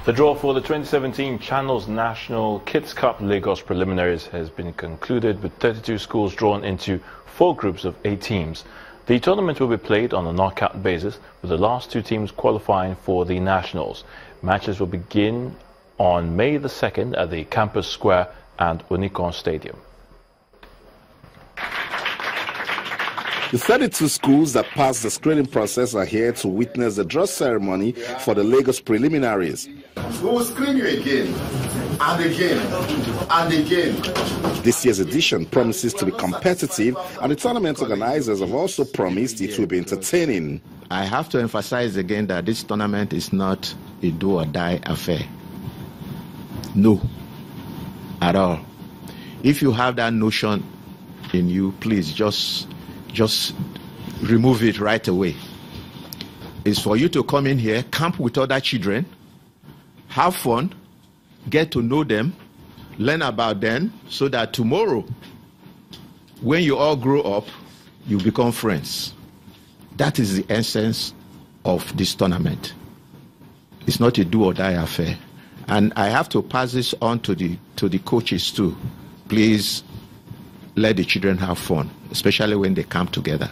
The draw for the 2017 Channels National Kids Cup Lagos preliminaries has been concluded with 32 schools drawn into 4 groups of 8 teams. The tournament will be played on a knockout basis, with the last 2 teams qualifying for the Nationals. Matches will begin on May the 2nd at the Campus Square and Unicon Stadium. The 32 schools that passed the screening process are here to witness the draw ceremony for the Lagos preliminaries. We will screen you again, and again, and again. This year's edition promises to be competitive, and the tournament organizers have also promised it will be entertaining. I have to emphasize again that this tournament is not a do-or-die affair. No, at all. If you have that notion in you, please just remove it right away. It's for you to come in here, camp with other children, have fun, get to know them, learn about them, so that tomorrow, when you all grow up, you become friends. That is the essence of this tournament. It's not a do-or-die affair. And I have to pass this on to the coaches too. Please let the children have fun, especially when they come together.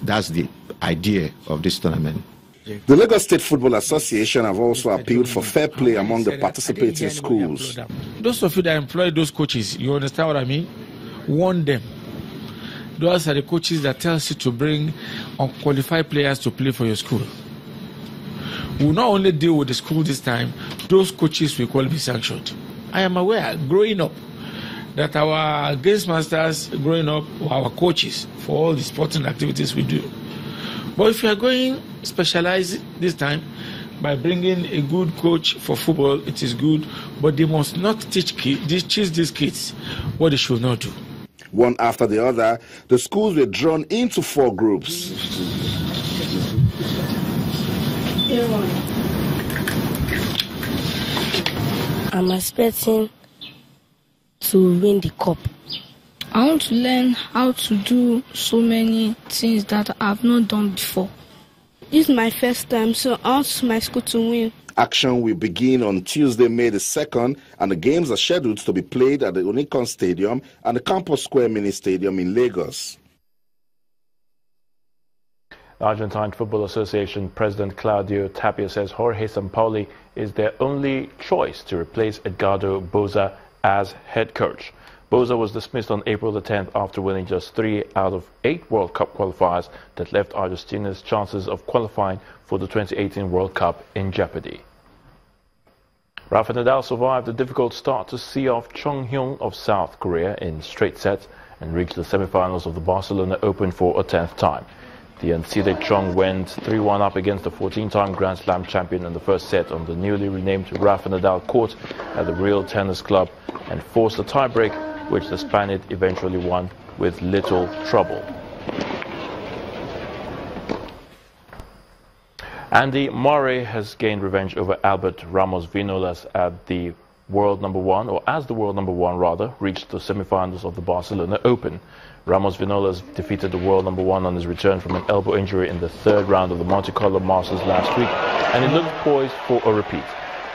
That's the idea of this tournament. The Lagos State Football Association have also appealed for fair play among the participating schools. Those of you that employ those coaches, you understand what I mean? Warn them. Those are the coaches that tells you to bring unqualified players to play for your school. We will not only deal with the school this time, those coaches will be sanctioned. I am aware, growing up, that our games masters growing up were our coaches for all the sporting activities we do. But if you are going specialized this time by bringing a good coach for football, it is good, but they must not teach these kids what they should not do. One after the other, the schools were drawn into 4 groups. I'm expecting to win the cup. I want to learn how to do so many things that I have not done before. This is my first time, so I want my school to win. Action will begin on Tuesday, May the 2nd, and the games are scheduled to be played at the Unicon Stadium and the Campus Square Mini Stadium in Lagos. The Argentine Football Association President Claudio Tapia says Jorge Sampaoli is their only choice to replace Edgardo Boza as head coach. Boza was dismissed on April the 10th after winning just 3 out of 8 World Cup qualifiers that left Argentina's chances of qualifying for the 2018 World Cup in jeopardy. Rafa Nadal survived a difficult start to see off Chung Hyun of South Korea in straight sets and reached the semi-finals of the Barcelona Open for a 10th time. The unseeded Chung went 3-1 up against the 14-time Grand Slam champion in the first set on the newly renamed Rafa Nadal court at the Real Tennis Club and forced a tiebreak, which the Spaniard eventually won with little trouble. Andy Murray has gained revenge over Albert Ramos Vinolas at the world number 1, or as the world number 1 rather, reached the semi-finals of the Barcelona Open. Ramos Vinolas defeated the world number 1 on his return from an elbow injury in the 3rd round of the Monte Carlo Masters last week, and he looked poised for a repeat.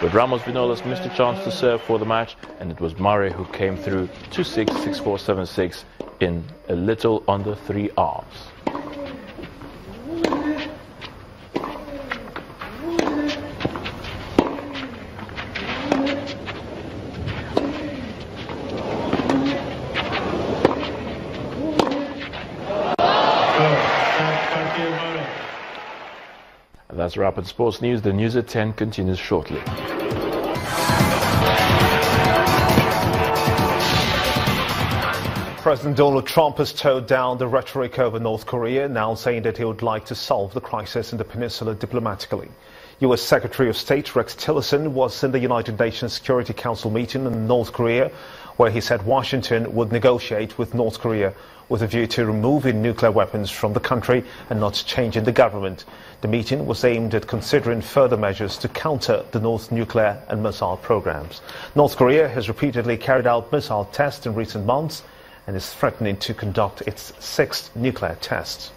But Ramos Vinolas missed a chance to serve for the match, and it was Murray who came through 2-6, 6-4, 7-6 in a little under 3 hours. That's Rapid Sports News. The news at 10 continues shortly. President Donald Trump has toned down the rhetoric over North Korea, now saying that he would like to solve the crisis in the peninsula diplomatically. U.S. Secretary of State Rex Tillerson was in the United Nations Security Council meeting in North Korea, where he said Washington would negotiate with North Korea with a view to removing nuclear weapons from the country and not changing the government. The meeting was aimed at considering further measures to counter the North's nuclear and missile programs. North Korea has repeatedly carried out missile tests in recent months and is threatening to conduct its 6th nuclear test.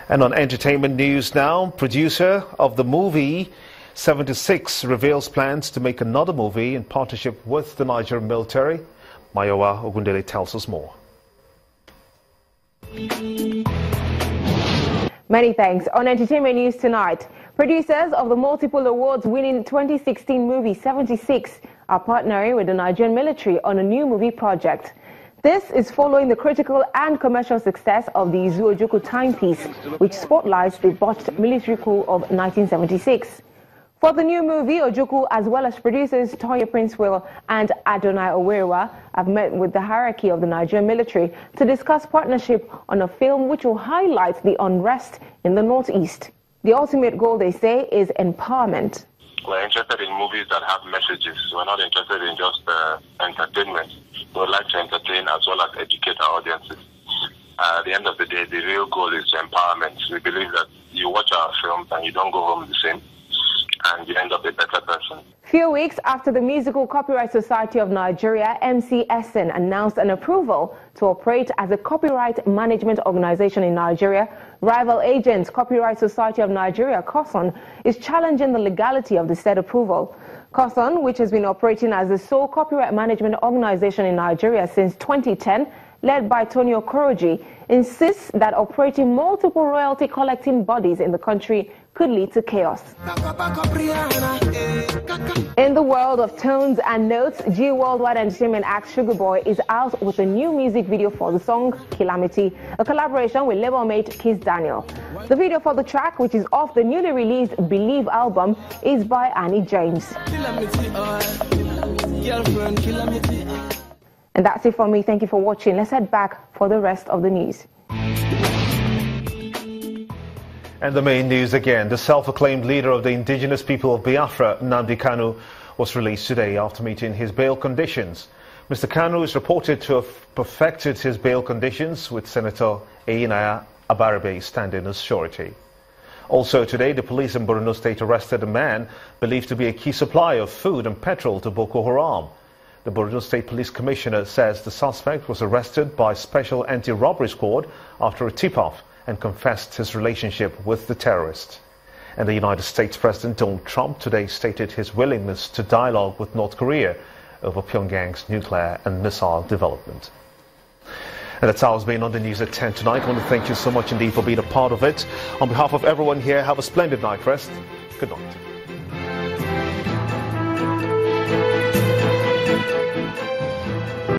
And on entertainment news now, producer of the movie 76 reveals plans to make another movie in partnership with the Nigerian military. Mayowa Ogundele tells us more. Many thanks. On entertainment news tonight, producers of the multiple awards-winning 2016 movie 76 are partnering with the Nigerian military on a new movie project. This is following the critical and commercial success of the Izu Ojukwu timepiece, which spotlights the botched military coup of 1976. For the new movie, Ojukwu, as well as producers Toye Prince-Will and Adonai Owerewa, have met with the hierarchy of the Nigerian military to discuss partnership on a film which will highlight the unrest in the Northeast. The ultimate goal, they say, is empowerment. We're interested in movies that have messages. We're not interested in just entertainment. We would like to entertain as well as educate our audiences. At the end of the day, the real goal is empowerment. We believe that you watch our films and you don't go home the same, and you end up a better person. Few weeks after the Musical Copyright Society of Nigeria, MCSN, announced an approval to operate as a copyright management organization in Nigeria, rival agent Copyright Society of Nigeria, COSON, is challenging the legality of the said approval. COSON, which has been operating as the sole copyright management organization in Nigeria since 2010, led by Tony Okoroji, insists that operating multiple royalty collecting bodies in the country could lead to chaos. In the world of tones and notes, G Worldwide Entertainment act Sugar Boy is out with a new music video for the song Calamity, a collaboration with label mate Kiss Daniel. The video for the track, which is off the newly released Believe album, is by Annie James. And that's it from me. Thank you for watching. Let's head back for the rest of the news. And the main news again. The self-acclaimed leader of the indigenous people of Biafra, Nnamdi Kanu, was released today after meeting his bail conditions. Mr. Kanu is reported to have perfected his bail conditions, with Senator Eyinaya Abaribe standing as surety. Also today, the police in Borno State arrested a man believed to be a key supplier of food and petrol to Boko Haram. The Borno State Police Commissioner says the suspect was arrested by Special Anti-Robbery Squad after a tip-off and confessed his relationship with the terrorist. And the United States President Donald Trump today stated his willingness to dialogue with North Korea over Pyongyang's nuclear and missile development. And that's how it's been on the news at 10 tonight. I want to thank you so much indeed for being a part of it. On behalf of everyone here, have a splendid night rest. Good night.